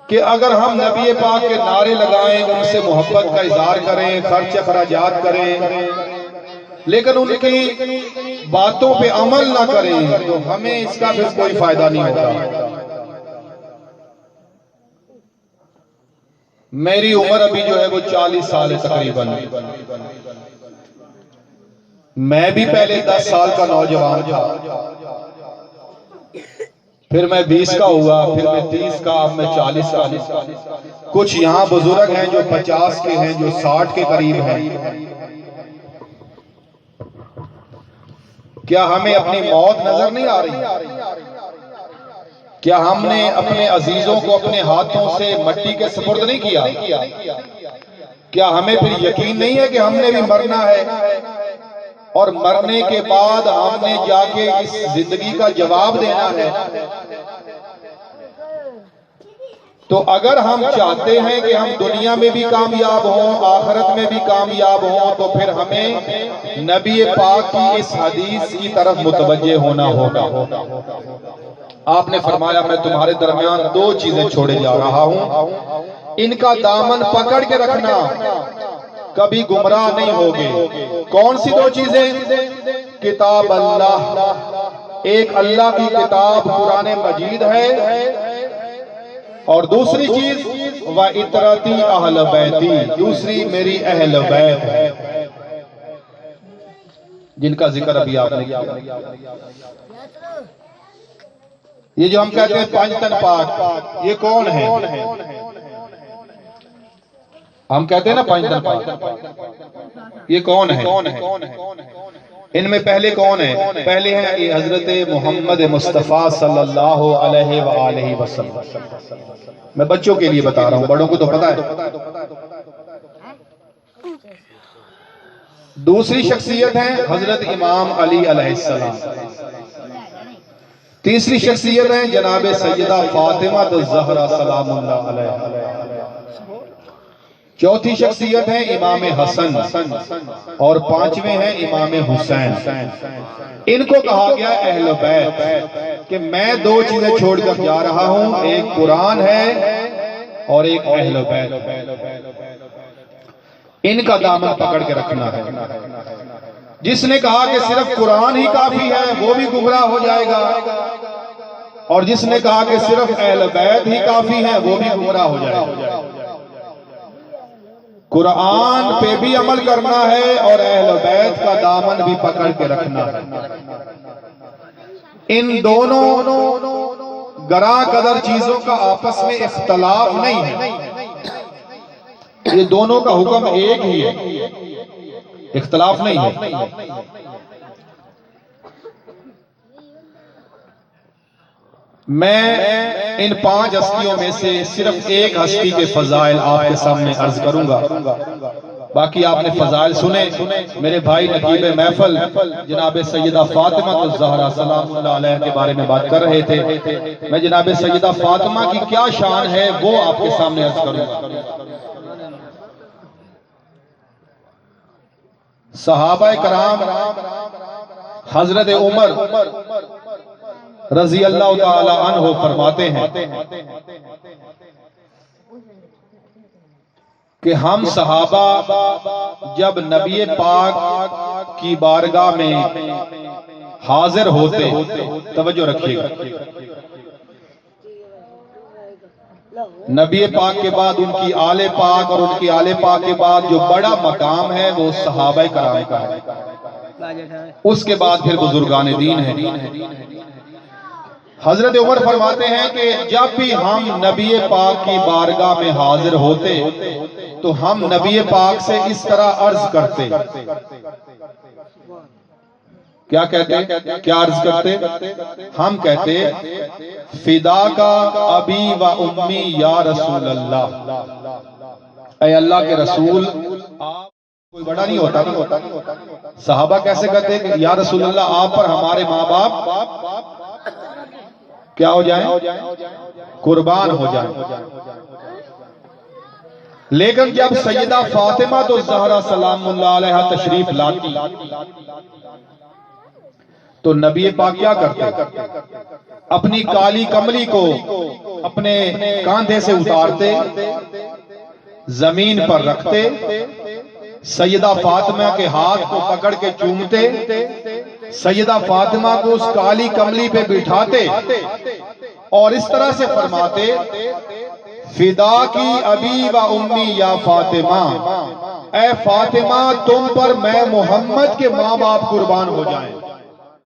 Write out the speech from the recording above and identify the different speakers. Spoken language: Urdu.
Speaker 1: کہ اگر ہم نبی پاک کے نعرے لگائیں، ان سے محبت کا اظہار کریں، خرچ اخراجات کریں، لیکن ان کی باتوں پہ عمل نہ کریں، تو ہمیں اس کا پھر کوئی فائدہ نہیں ہوگا۔ میری عمر ابھی جو ہے وہ 40 سال ہے تقریباً۔ میں بھی پہلے 10 سال کا نوجوان تھا، پھر میں 20 کا ہوا، پھر میں 30 کا، اب میں 40 کا۔ کچھ یہاں بزرگ ہیں جو 50 کے ہیں، جو 60 کے قریب ہیں۔ کیا ہمیں اپنی موت نظر نہیں آ رہی؟ کیا ہم نے اپنے عزیزوں کو اپنے ہاتھوں سے مٹی کے سپرد نہیں کیا؟ کیا ہمیں پھر یقین نہیں ہے کہ ہم نے بھی مرنا ہے، اور مرنے کے بعد ہم نے جا کے اس زندگی کا جواب دینا ہے؟ تو اگر ہم چاہتے ہیں کہ ہم دنیا میں بھی کامیاب ہوں، آخرت میں بھی کامیاب ہوں، تو پھر ہمیں نبی پاک کی اس حدیث کی طرف متوجہ ہونا ہوگا۔ آپ نے فرمایا میں تمہارے درمیان 2 چیزیں چھوڑے جا رہا ہوں، ان کا دامن پکڑ کے رکھنا، کبھی گمراہ نہیں ہوگے۔ کون سی 2 چیزیں؟ کتاب اللہ، ایک اللہ کی کتاب قرآن مجید ہے، اور دوسری چیز وَإِطْرَتِي أَهْلَ بَيْتِي، دوسری میری اہل بیت ہے، جن کا ذکر ابھی آپ نے کیا۔ یہ جو ہم کہتے ہیں 5 تن پاک، یہ کون ہے؟ ہم کہتے ہیں نا 5 تن پاک، یہ کون ہے؟ ان میں پہلے کون ہے؟ پہلے ہیں حضرت محمد مصطفیٰ صلی اللہ علیہ وآلہ وسلم۔ میں بچوں کے لیے بتا رہا ہوں، بڑوں کو تو پتا ہے۔ دوسری شخصیت ہے حضرت امام علی علیہ السلام۔ تیسری شخصیت ہے جناب سیدہ فاطمہ الزہرا سلام اللہ علیہ۔ چوتھی شخصیت ہے امام حسن، اور 5ویں ہیں امام حسین۔ ان کو کہا گیا اہل بیت، کہ میں 2 چیزیں چھوڑ کر جا رہا ہوں، ایک قرآن ہے اور ایک اہل بیت۔ ان کا دامن پکڑ کے رکھنا ہے۔ جس نے کہا کہ صرف قرآن ہی کافی ہے، وہ بھی گمراہ ہو جائے گا، اور جس نے کہا کہ صرف اہل بیت ہی کافی ہے، وہ بھی گمراہ ہو جائے گا۔ قرآن پہ بھی عمل کرنا ہے اور اہل بیت کا دامن بھی پکڑ کے رکھنا ہے۔ ان دونوں گراں قدر چیزوں کا آپس میں اختلاف نہیں ہے، یہ دونوں کا حکم ایک ہی ہے، اختلاف نہیں ہے۔ میں ان 5 ہستیوں میں سے صرف ایک ہستی کے فضائل آپ کے سامنے عرض کروں گا، باقی آپ نے فضائل سنے۔ میرے بھائی نقیب محفل جناب سیدہ فاطمہ الزہرا سلام اللہ علیہ کے بارے میں بات کر رہے تھے، میں جناب سیدہ فاطمہ کی کیا شان ہے وہ آپ کے سامنے عرض کروں گا۔ صحابہ کرام حضرت عمر رضی اللہ تعالی عنہ فرماتے ہیں کہ ہم صحابہ جب نبی پاک کی بارگاہ میں حاضر ہوتے، توجہ رکھیے گا، نبی پاک کے بعد ان کی آل پاک اور ان کی آل پاک کے بعد جو بڑا مقام ہے وہ صحابہ کرام کا ہے، اس کے بعد پھر بزرگان دین ہیں۔ حضرت عمر فرماتے ہیں کہ جب بھی ہم نبی پاک کی بارگاہ میں حاضر ہوتے تو ہم نبی پاک سے اس طرح عرض کرتے، کیا کہتے ہیں؟ کیا عرض کرتے؟ ہم کہتے فدا کا ابی و امی یا رسول اللہ، اے اللہ کے رسول، آپ کوئی بڑا نہیں ہوتا۔ صحابہ کیسے کہتے کہ یا رسول اللہ آپ پر ہمارے ماں باپ کیا ہو جائیں؟ قربان ہو جائیں۔ لیکن جب سیدہ فاطمہ الزہرا سلام اللہ علیہ تشریف لاتی تو نبی پاک کیا کرتے؟ اپنی کالی کملی کو اپنے کاندھے سے اتارتے، زمین پر رکھتے، سیدہ فاطمہ کے ہاتھ کو پکڑ کے چومتے، سیدہ فاطمہ کو اس کالی کملی پہ بٹھاتے اور اس طرح سے فرماتے، فدا کی ابی و امی یا فاطمہ، اے فاطمہ تم پر میں محمد کے ماں باپ قربان ہو جائیں۔